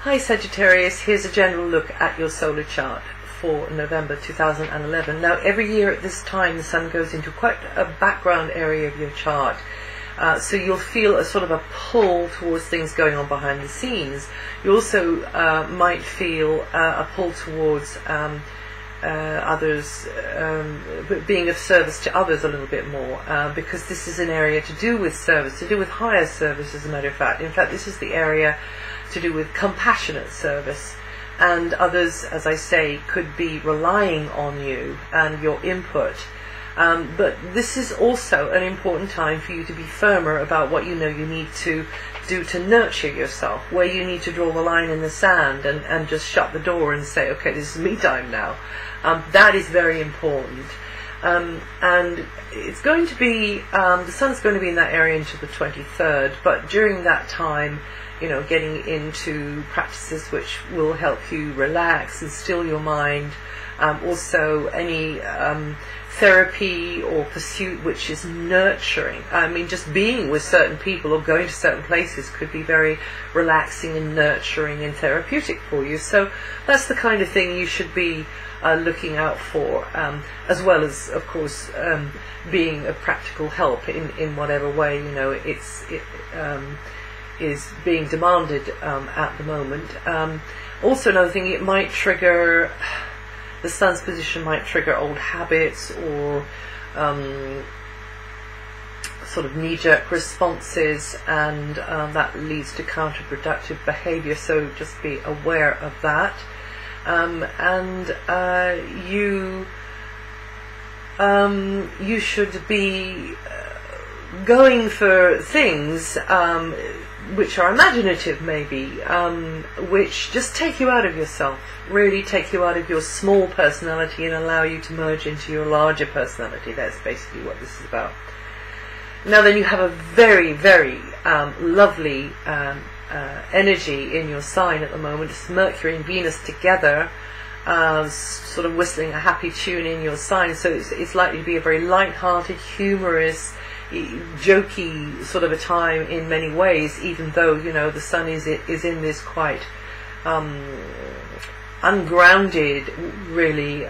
Hi Sagittarius, here's a general look at your solar chart for November 2011. Now every year at this time the Sun goes into quite a background area of your chart. So you'll feel a sort of a pull towards things going on behind the scenes. You also might feel a pull towards others, being of service to others a little bit more, because this is an area to do with service, to do with higher service as a matter of fact. In fact, this is the area to do with compassionate service, and others, as I say, could be relying on you and your input. But this is also an important time for you to be firmer about what you know you need to do to nurture yourself, where you need to draw the line in the sand and just shut the door and say, okay, this is me time now. That is very important. And it's going to be, the Sun's going to be in that area until the 23rd, but during that time, you know, getting into practices which will help you relax and still your mind. Also any therapy or pursuit which is nurturing. I mean, just being with certain people or going to certain places could be very relaxing and nurturing and therapeutic for you. So that's the kind of thing you should be looking out for, as well as, of course, being a practical help in whatever way, you know, it is being demanded at the moment. Also, another thing, it might trigger, the Sun's position might trigger old habits or sort of knee-jerk responses, and that leads to counterproductive behavior, so just be aware of that. You should be going for things which are imaginative, maybe, which just take you out of yourself, really take you out of your small personality and allow you to merge into your larger personality. That's basically what this is about. Now then, you have a very, very lovely energy in your sign at the moment. It's Mercury and Venus together, sort of whistling a happy tune in your sign, so it's likely to be a very light-hearted, humorous, jokey sort of a time in many ways, even though, you know, the Sun is in this quite ungrounded, really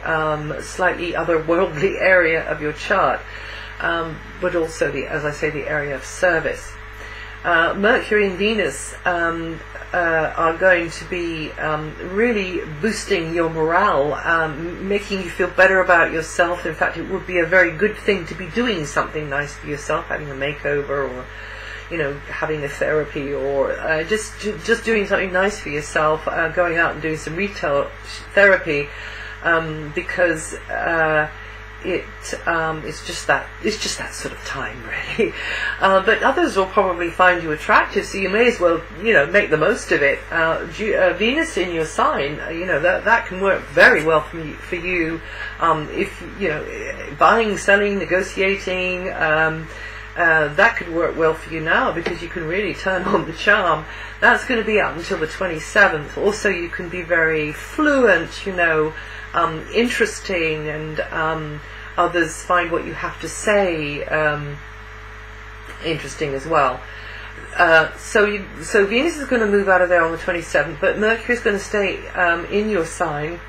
slightly otherworldly area of your chart, but also, as I say, the area of service. Mercury and Venus are going to be really boosting your morale, making you feel better about yourself. In fact, it would be a very good thing to be doing something nice for yourself, having a makeover, or, you know, having a therapy, or just doing something nice for yourself, going out and doing some retail therapy, because it's just that sort of time, really. But others will probably find you attractive, so you may as well, you know, make the most of it. Venus in your sign, you know, that can work very well for you. If, you know, buying, selling, negotiating, that could work well for you now, because you can really turn on the charm. That's going to be up until the 27th. Also, you can be very fluent, you know, interesting, and others find what you have to say interesting as well. So Venus is going to move out of there on the 27th, but Mercury is going to stay in your sign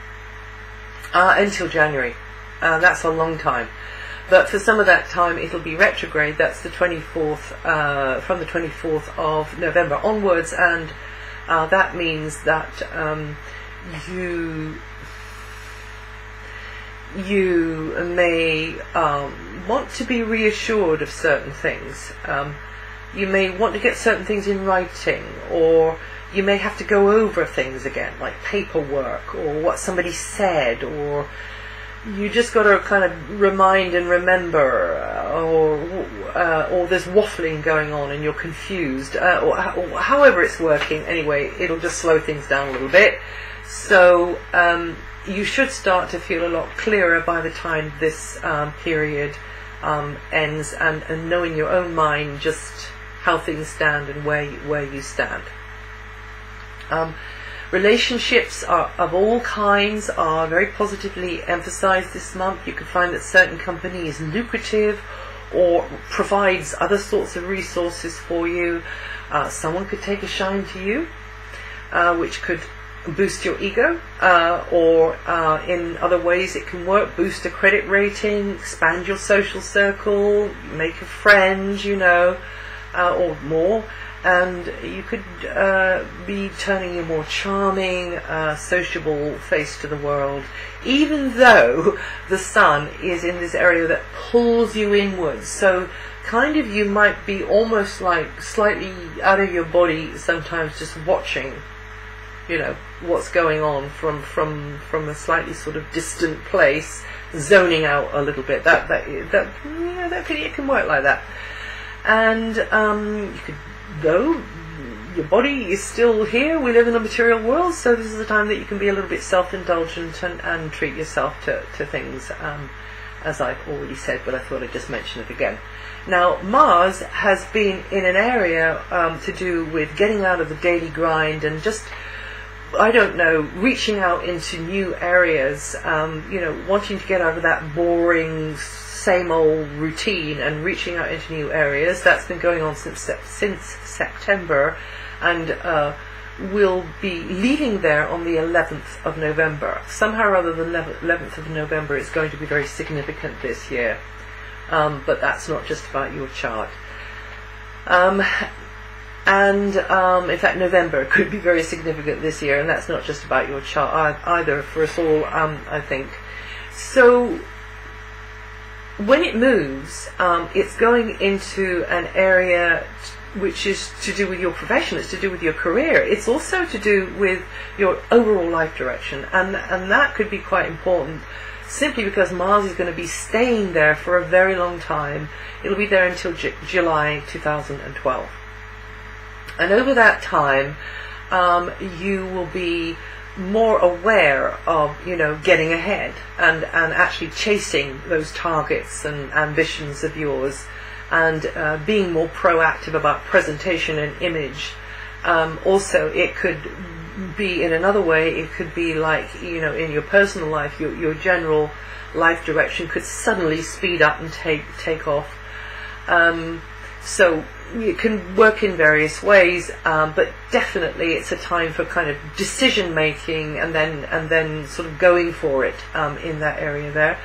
until January. That's a long time. But for some of that time it'll be retrograde. That's the 24th, from the 24th of November onwards, and that means that you may want to be reassured of certain things. You may want to get certain things in writing, or you may have to go over things again, like paperwork or what somebody said, or you just got to kind of remind and remember, or there's waffling going on and you're confused, or however it's working. Anyway, it'll just slow things down a little bit. So you should start to feel a lot clearer by the time this period ends, and know in your own mind just how things stand and where you stand. Relationships of all kinds are very positively emphasized this month. You can find that certain company is lucrative or provides other sorts of resources for you. Someone could take a shine to you. which could boost your ego, or in other ways it can work, boost a credit rating, expand your social circle, make a friend, you know, or more. And you could be turning a more charming, sociable face to the world, even though the sun is in this area that pulls you inwards. So kind of you might be almost like slightly out of your body sometimes, just watching, you know, what's going on from a slightly sort of distant place, zoning out a little bit. It can work like that. And you could, though your body is still here, we live in a material world, so this is the time that you can be a little bit self-indulgent and treat yourself to things, as I've already said, but I thought I'd just mention it again. Now, Mars has been in an area to do with getting out of the daily grind and just, I don't know, reaching out into new areas, you know, wanting to get out of that boring, same old routine and reaching out into new areas. That's been going on since September, and will be leaving there on the 11th of November. Somehow or other, the 11th of November is going to be very significant this year, but that's not just about your chart. In fact, November could be very significant this year, and that's not just about your chart either, for us all, I think. So when it moves, it's going into an area which is to do with your profession, it's to do with your career, it's also to do with your overall life direction, and that could be quite important, simply because Mars is going to be staying there for a very long time. It'll be there until July 2012. And over that time, you will be more aware of, you know, getting ahead and actually chasing those targets and ambitions of yours, and being more proactive about presentation and image. Also, it could be in another way, it could be like, you know, in your personal life, your general life direction could suddenly speed up and take off. So it can work in various ways, but definitely it's a time for kind of decision making and then sort of going for it in that area there.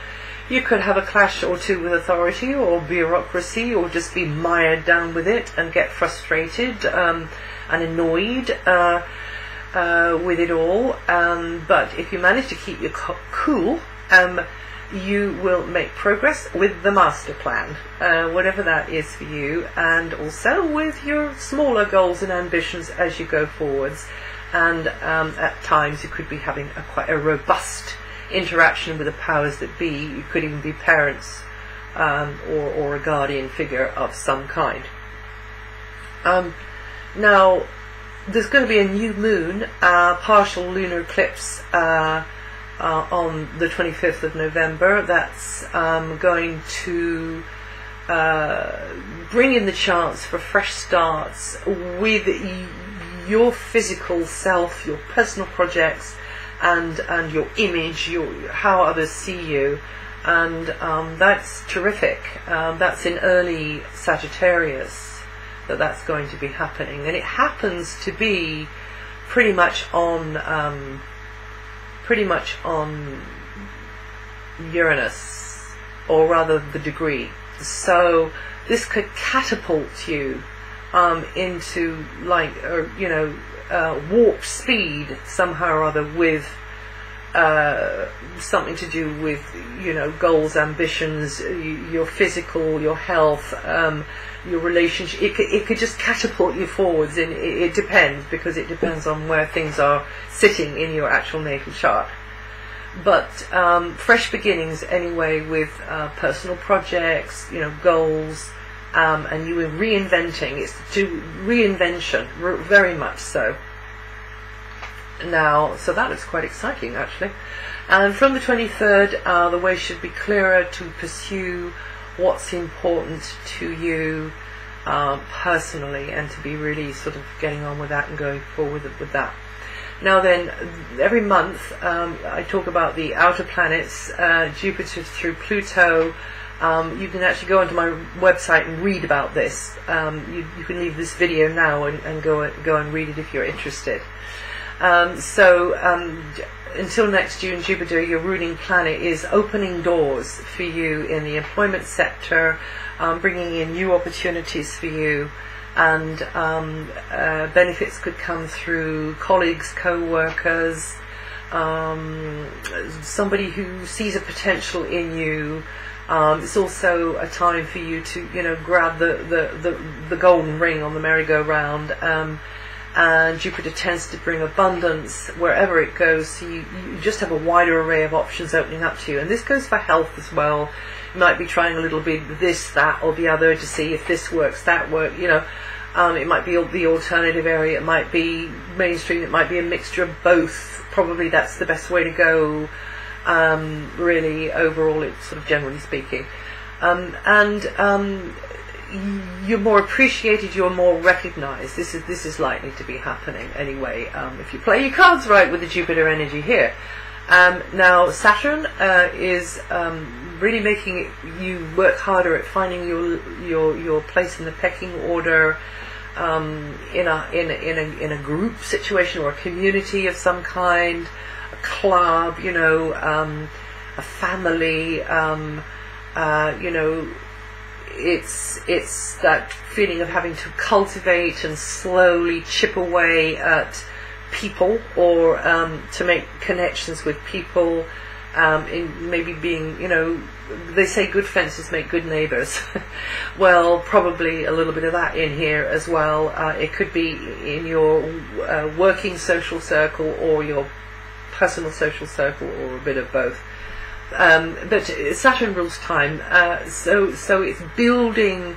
You could have a clash or two with authority or bureaucracy, or just be mired down with it and get frustrated and annoyed with it all. But if you manage to keep your cool, you will make progress with the master plan, whatever that is for you, and also with your smaller goals and ambitions as you go forwards. And at times you could be having quite a robust interaction with the powers that be. You could even be parents, or a guardian figure of some kind. Now, there's going to be a new moon, partial lunar eclipse, on the 25th of November. That's going to bring in the chance for fresh starts with your physical self, your personal projects, and your image, how others see you, and that's terrific. That's in early Sagittarius that's going to be happening, and it happens to be pretty much on Uranus, or rather the degree. So this could catapult you into, like, warp speed somehow or other, with something to do with, goals, ambitions, your physical, your health, your relationship. It could just catapult you forwards. And it depends, because it depends on where things are sitting in your actual natal chart. But fresh beginnings anyway, with personal projects, goals, and you were reinventing. It's to reinvention, very much so. Now, so that looks quite exciting, actually. And from the 23rd, the way should be clearer to pursue what's important to you personally, and to be really sort of getting on with that and going forward with that. Now then, every month I talk about the outer planets, Jupiter through Pluto. You can actually go onto my website and read about this. You can leave this video now and go and read it if you're interested. Until next June, Jupiter, your ruling planet, is opening doors for you in the employment sector, bringing in new opportunities for you, and benefits could come through colleagues, co-workers, somebody who sees a potential in you. It's also a time for you to, grab the golden ring on the merry-go-round. And Jupiter tends to bring abundance wherever it goes, so you just have a wider array of options opening up to you. And this goes for health as well. You might be trying a little bit this, that, or the other to see if this works, that works. It might be the alternative area, it might be mainstream, it might be a mixture of both. Probably that's the best way to go, really, overall, it's sort of generally speaking. You're more appreciated, you're more recognized. This is likely to be happening anyway, if you play your cards right with the Jupiter energy here. Now Saturn is really making you work harder at finding your place in the pecking order, in a group situation or a community of some kind, a club, a family, it's that feeling of having to cultivate and slowly chip away at people, or to make connections with people, in maybe being, they say good fences make good neighbours. Well, probably a little bit of that in here as well. It could be in your working social circle or your personal social circle, or a bit of both. But Saturn rules time, so it's building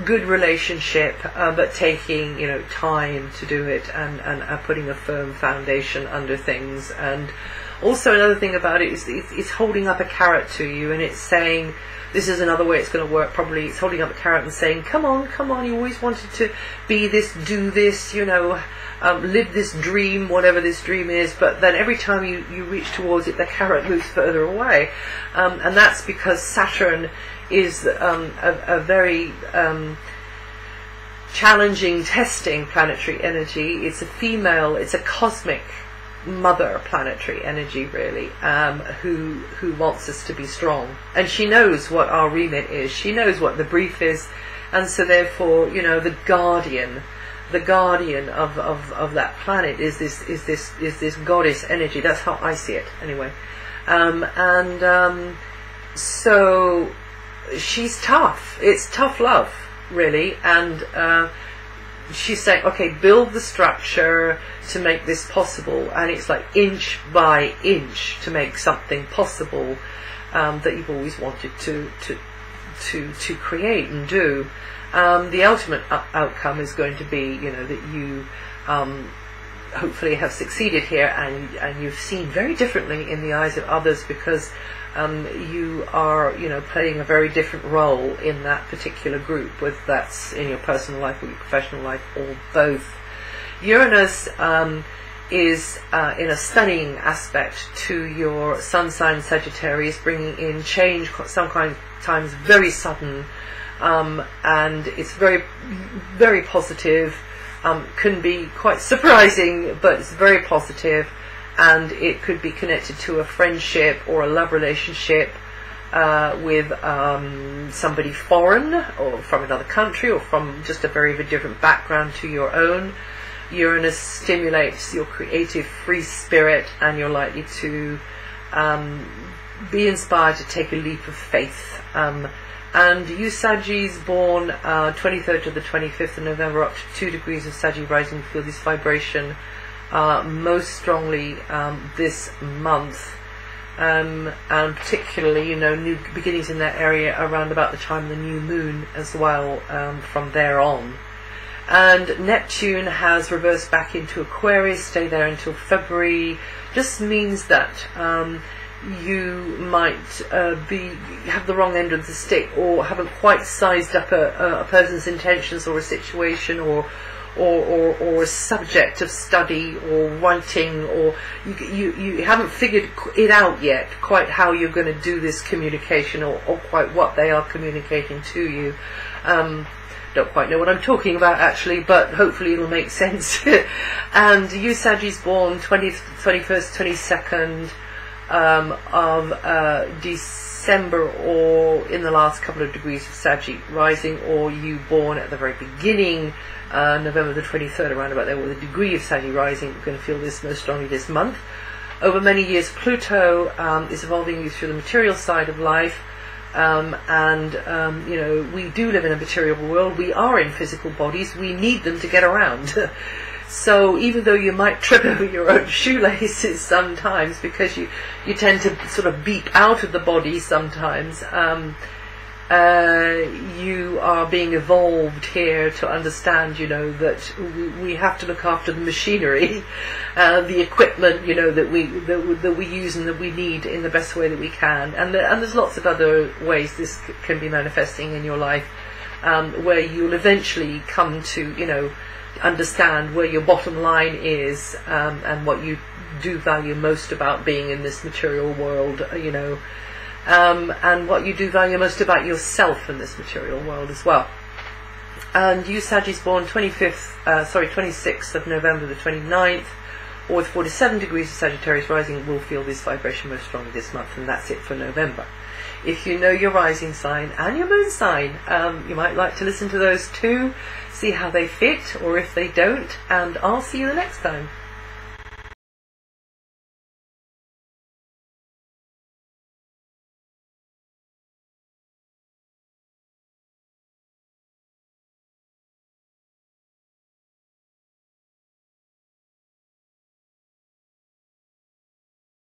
good relationship, but taking time to do it, and putting a firm foundation under things. And also another thing about it is it's holding up a carrot to you, and it's saying, this is another way it's going to work probably. It's holding up a carrot and saying, come on, you always wanted to be this, do this, live this dream, whatever this dream is, but then every time you reach towards it, the carrot moves further away. And that's because Saturn is a very challenging, testing planetary energy. It's a female, it's a cosmic mother planetary energy, really, who wants us to be strong. And she knows what our remit is, she knows what the brief is, and so therefore, the guardian of that planet is this goddess energy. That's how I see it anyway. So she's tough. It's tough love, really, and she's saying, okay, build the structure to make this possible, and it's like inch by inch to make something possible that you've always wanted to create and do. The ultimate outcome is going to be, that you hopefully have succeeded here, and you've seen very differently in the eyes of others, because you are, playing a very different role in that particular group, whether that's in your personal life or your professional life, or both. Uranus is in a stunning aspect to your sun sign Sagittarius, bringing in change, sometimes very sudden, and it's very, very positive. Can be quite surprising, but it's very positive, and it could be connected to a friendship or a love relationship with somebody foreign, or from another country, or from just a very different background to your own. Uranus stimulates your creative free spirit, and you're likely to be inspired to take a leap of faith. And you Saggies born 23rd to the 25th of November, up to 2 degrees of Saggy rising, feel this vibration most strongly this month, and particularly, new beginnings in that area around about the time of the new moon as well, from there on. And Neptune has reversed back into Aquarius, stay there until February. Just means that you might have the wrong end of the stick, or haven't quite sized up a person's intentions or a situation, or or a subject of study or writing, or you haven't figured it out yet quite how you're going to do this communication, or quite what they are communicating to you. Don't quite know what I'm talking about actually, but hopefully it'll make sense. And you Saggies born 20th, 21st, 22nd of December, or in the last couple of degrees of Saggy rising, or you born at the very beginning, November the 23rd, around about there, with a degree of Saggy rising, you're going to feel this most strongly this month. Over many years, Pluto is evolving you through the material side of life. You know, we do live in a material world. We are in physical bodies. We need them to get around. So even though you might trip over your own shoelaces sometimes, because you tend to sort of beep out of the body sometimes, you are being evolved here to understand, you know, that we have to look after the machinery, the equipment, you know, that we use and that we need in the best way that we can. And there's lots of other ways this can be manifesting in your life, where you'll eventually come to, you know, understand where your bottom line is, and what you do value most about being in this material world, you know. And what you do value most about yourself in this material world as well. And you Saggies born 26th of November the 29th, or with 47 degrees of Sagittarius rising, will feel this vibration most strongly this month, and that's it for November. If you know your rising sign and your moon sign, you might like to listen to those too, see how they fit, or if they don't, and I'll see you the next time.